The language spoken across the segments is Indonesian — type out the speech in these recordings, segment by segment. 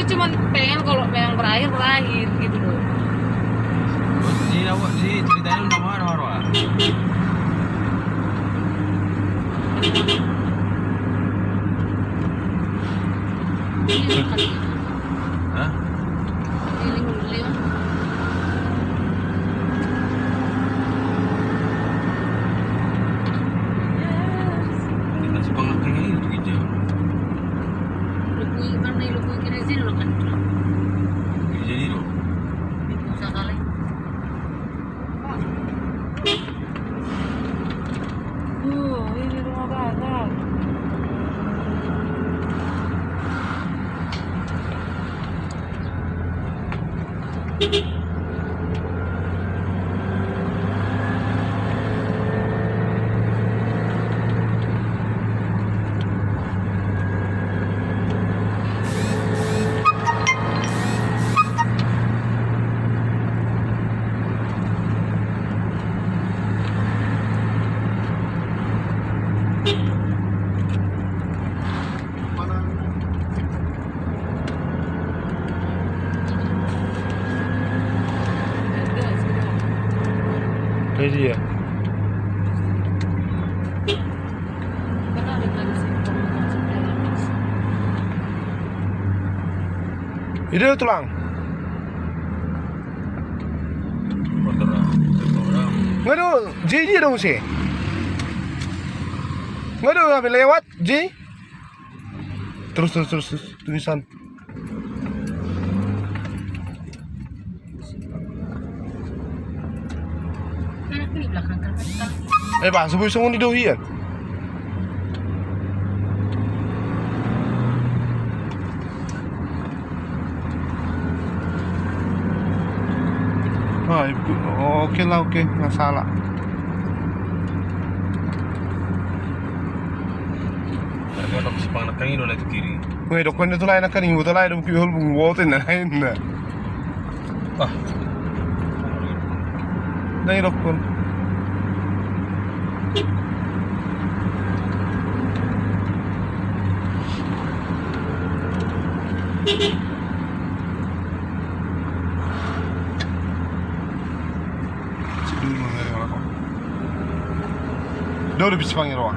cuma pengen kalau memang berakhir gitu loh. Jadi ceritanya udah mana Marwa? Ini kali. Hah? Ini beli. Kita sepangat kayaknya itu gitu. Lupui karena lupui kira sini lo kan. Jadi loh. Sekali. Ini rumah Batak. Ini dia. Ini tulang. Nggak ada, J dong sih. Nggak ada habis lewat J. Terus tulisan. Di belakang kan. Pak, sebelum di dohian. Oke lah, oke, nggak salah. Kalau sepangat kayaknya udah itu kiri. Weh, dokter itu lain kan, ibu itu lain, mungkin hal bungotin lain. Ah, Nah, dokter. Dove bisa panggil orang?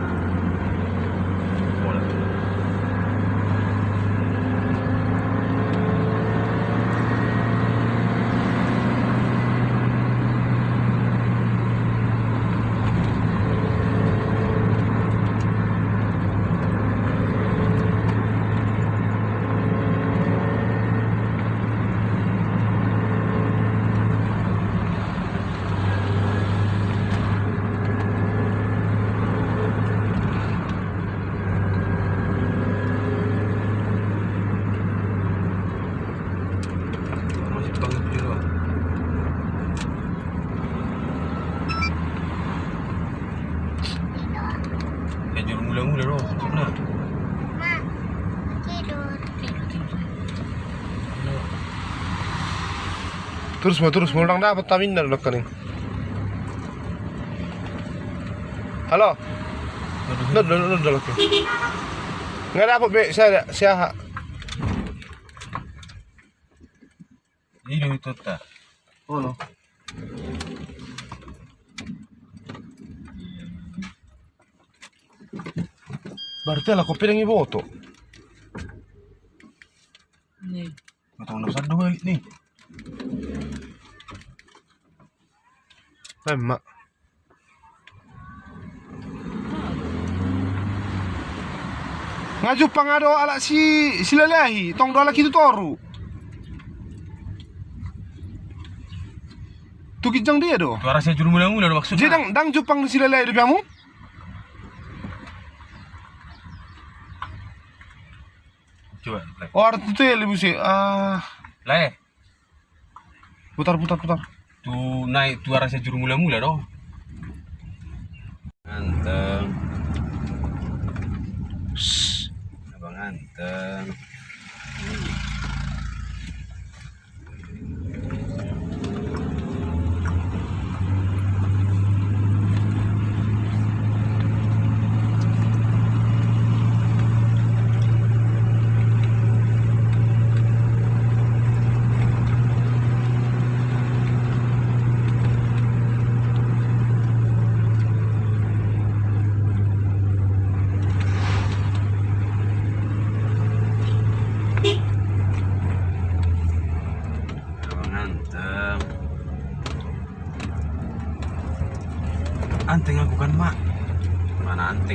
masih banget gitu. Kayak juru mula-mula loh, mana? Terus mau dapat tamin dari dokter ini. Halo. Udah oke. Nggak dapat be, saya. Ini itu tak. Oh no. Berarti lah kopi yang ibu tuh. Nih. Betul nomor dua nih. Mak. Ngaju pangado ala si lelahi, tong do ala kitu toru. Tu kijang dia do. Suara saya juru mula-mula loh maksudnya. Jadi dang jupang di si lelahi do kamu? Coba. Oh, arti tu ya lebih sih. Lah. Putar. Tuh naik tuh arah saya juru mula-mula dong. Anteng. Abang anteng.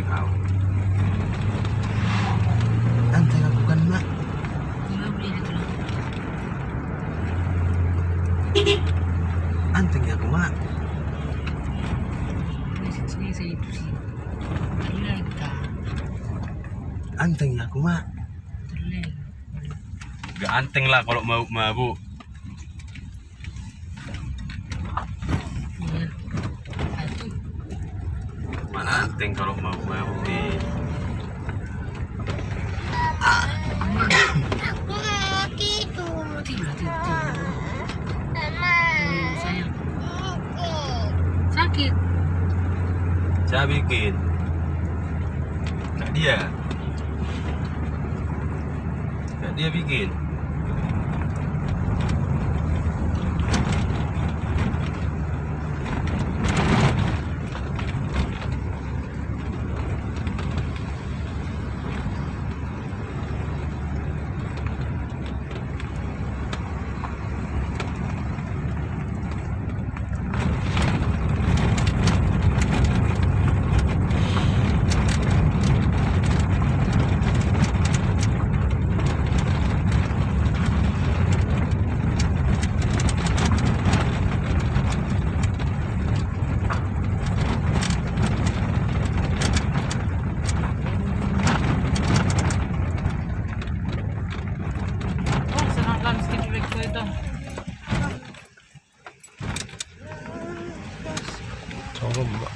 anteng kau. Anteng aku kan mak. Gimana beli itu lah? Anteng aku mak. Di sini saya itu sih. Terleng tak? Anteng aku mak. Terleng. Gak anteng lah kalau mau mabuk. Iya. Satu. Mana anteng kalau mau mabuk nih. Aku mau tidur. Tidur. Mama. Sayang. Sakit. Saya bikin. Kak dia. Kak dia bikin. Oh, senang landscape ko ito. Coba mbak.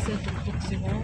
Bisa tutup semua.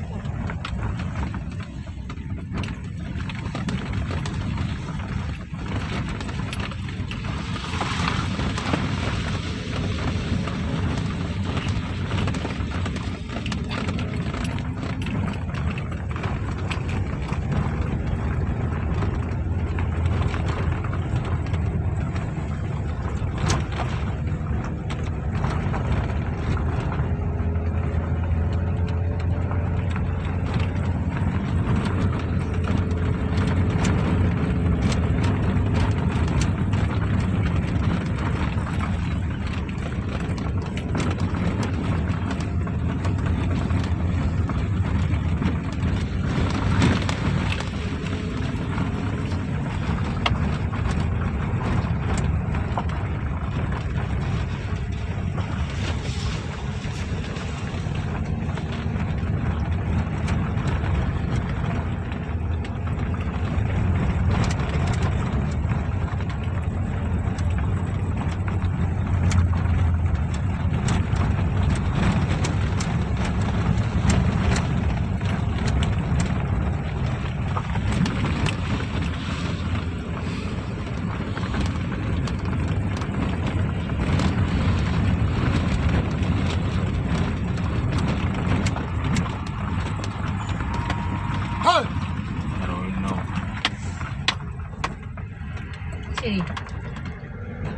Sini.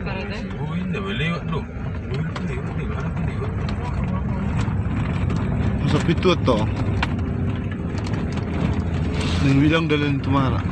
Para deh. Oh ini lewat dong. Lewat. Sa pito to. Nang bilang dalan tumana.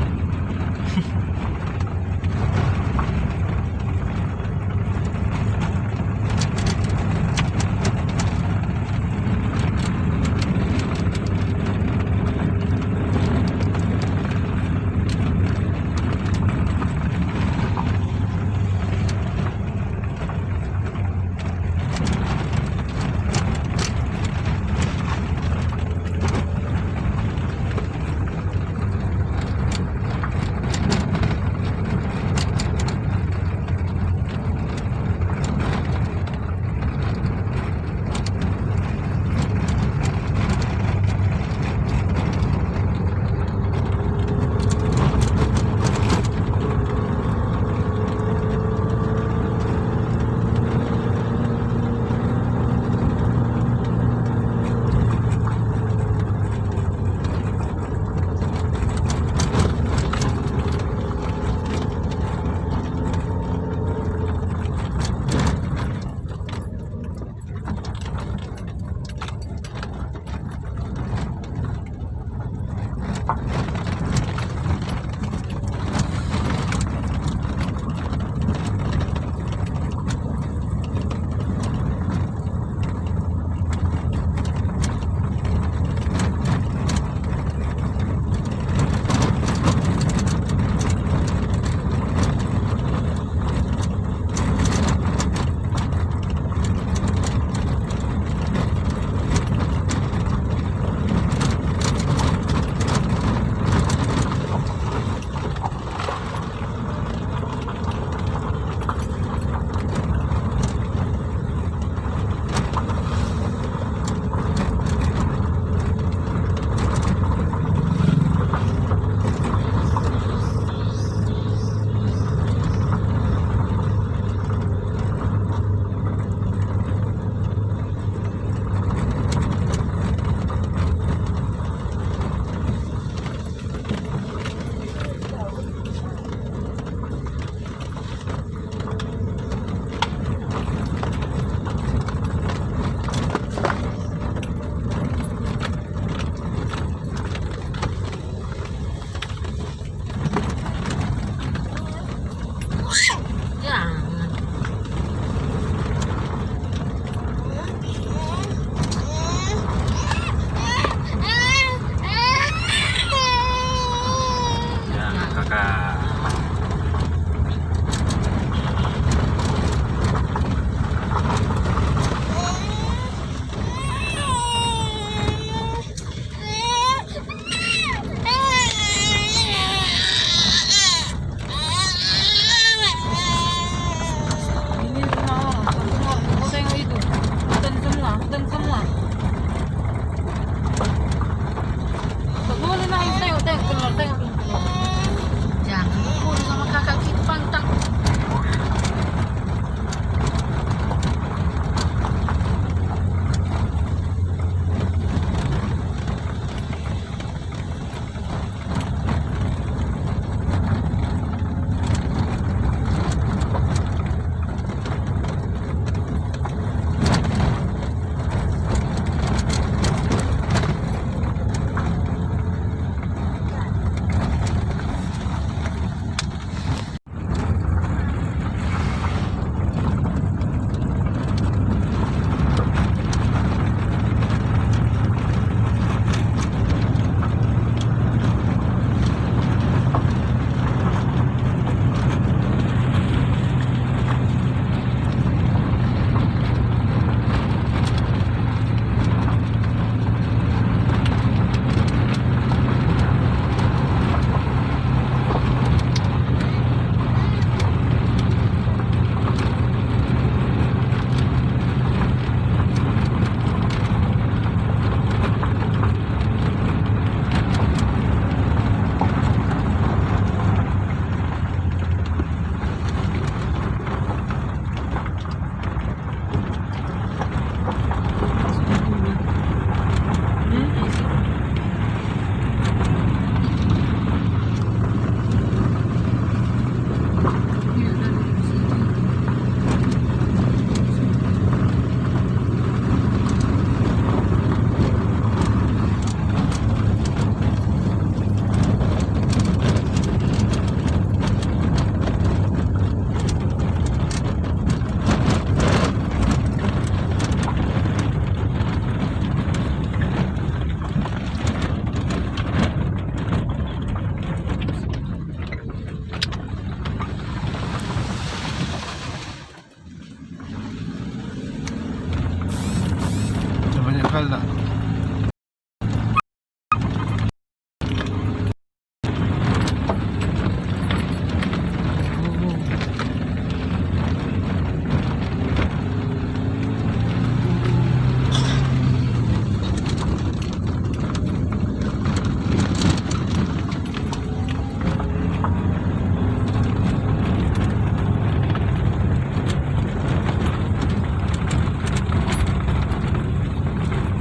na.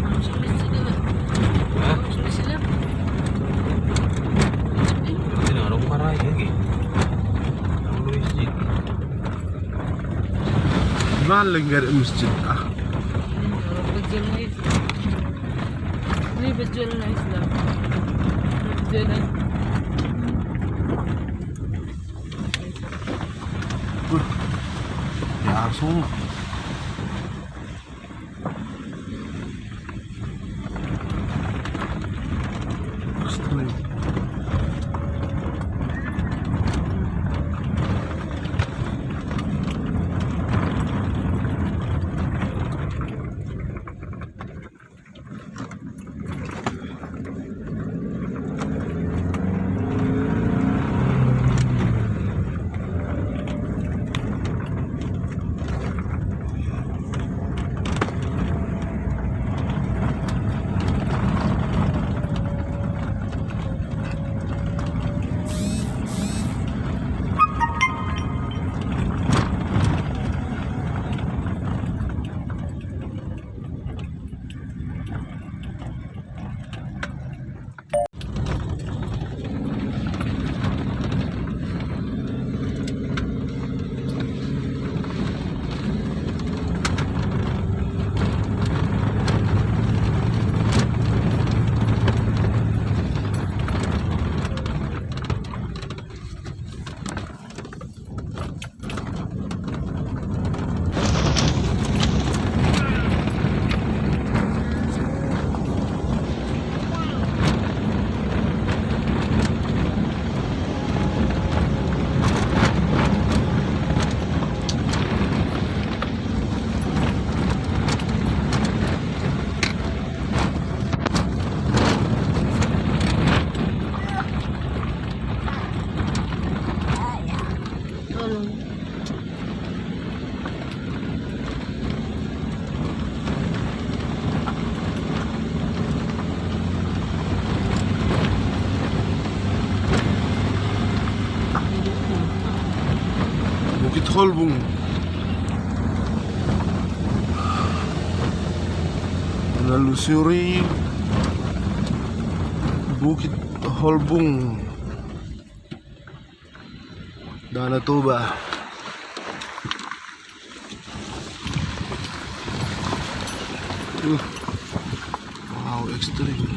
Ang sulit sila. Ha? Ang sulit sila. Hindi na, ano maray lagi. Ang Luis G. Mahal lang gari masjid ah. Bajul na isla. Ini bajul na isla. Bajul na. Yaso. Gusto na yun. Tolong. Bukit Holbung. Nalusuri Bukit Holbung, Danau Toba. Wow, extreme.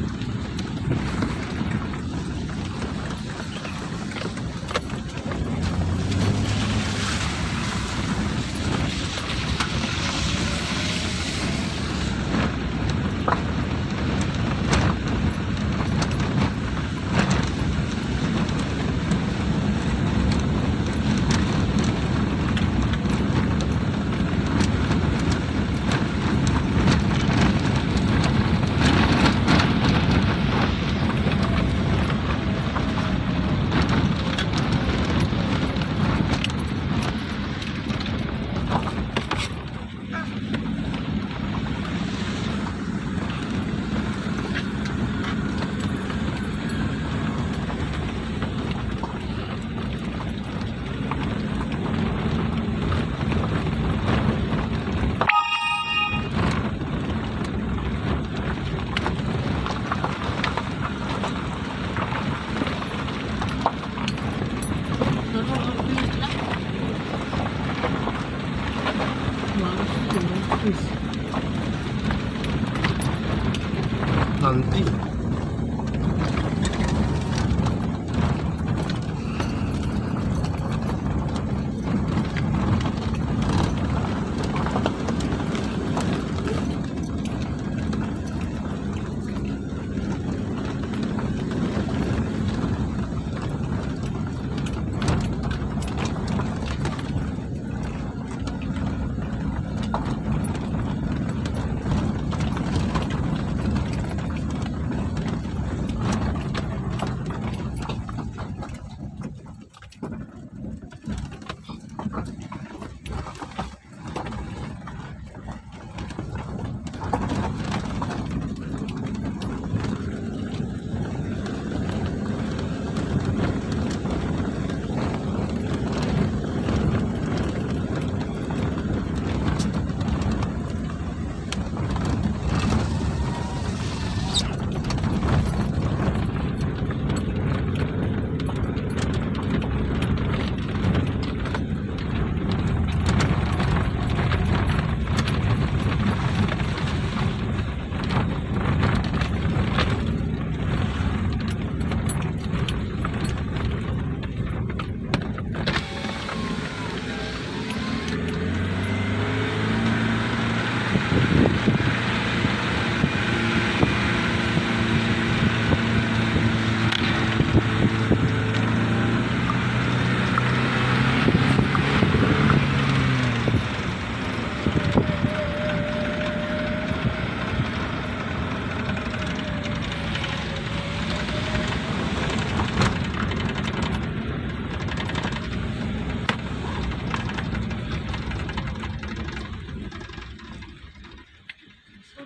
Nanti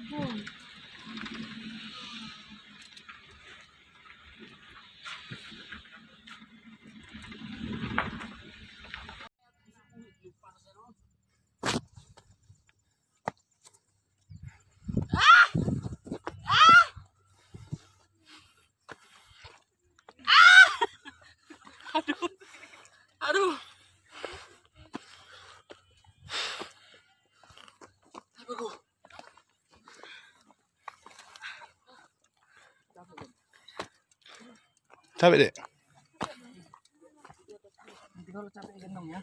Ampun. Aduh. Capek deh. Nanti kalau capek gendong ya.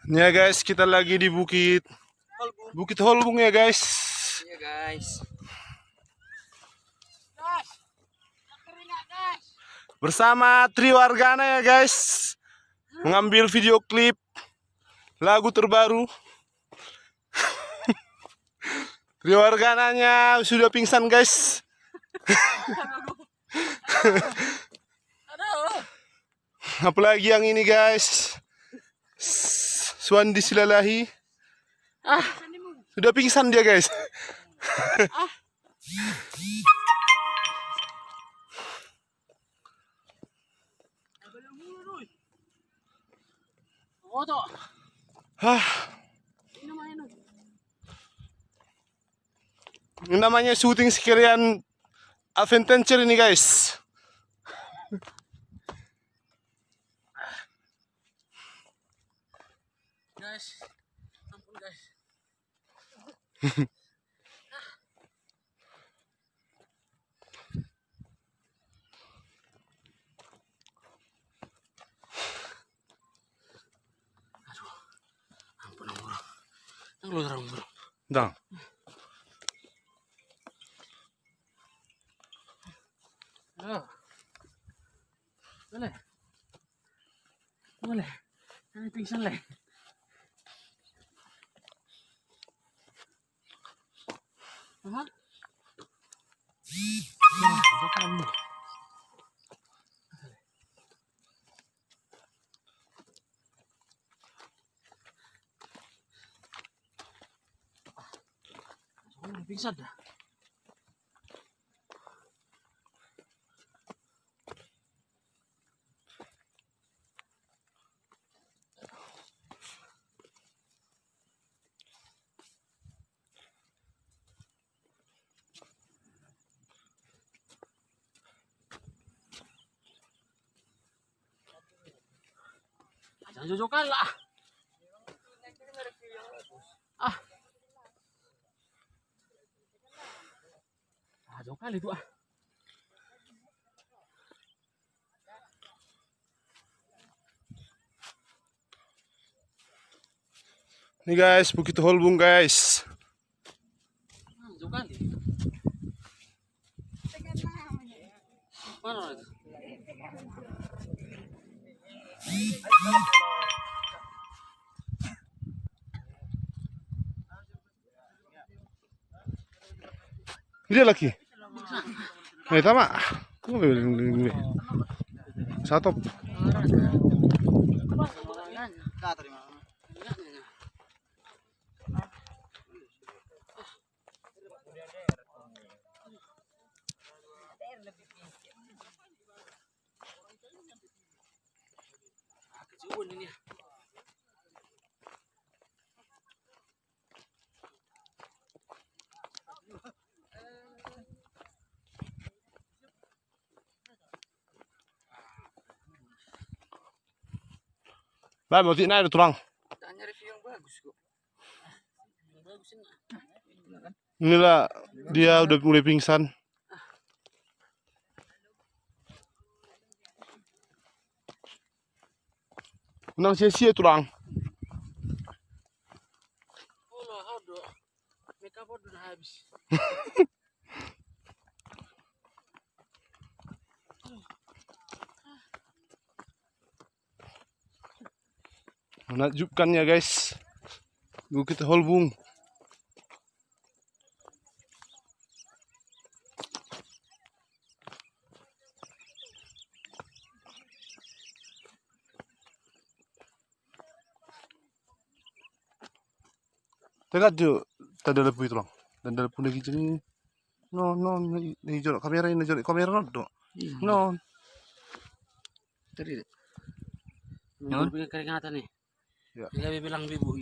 Nih ya guys, kita lagi di Bukit Holbung ya guys. Iya guys. Bersama Triwargana ya guys. Mengambil video klip lagu terbaru. Triwargananya sudah pingsan guys. Aduh. Apalagi yang ini guys. Suandi Silalahi. Sudah pingsan dia guys. Foto. Hah. Ini namanya syuting sekalian adventure ini guys. Guys. Ampun guys. Ampun ampun. Ngeluh terang. Dang. Oh. Boleh. Boleh. Ini pingsan leh. Aha. Pingsan dah. Jangan jojokan lah. Ah. Jauh kali itu ah. Nih guys, Bukit Holbung guys. Jauh kali. Mana itu? Dia lagi. Tama. Satu. Ini. Lah, mau naik tulang. Tanya review yang bagus kok. Yang bagus ini. Inilah dia udah mulai pingsan. Menang sia-sia tulang. Oh lah, udah. Make up udah habis. Menakjubkan ya guys. Bukit Holbung. Teka jo, tanda lepu itu lang. Tanda lepu lagi jadi. No, jorok kamera ini jorok kamera no do. No. Tadi. Jangan bikin keringatan nih. Ya. Dia bilang bibu.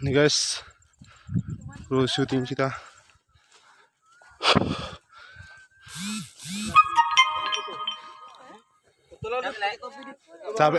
Nih guys, terus syuting kita. Capek.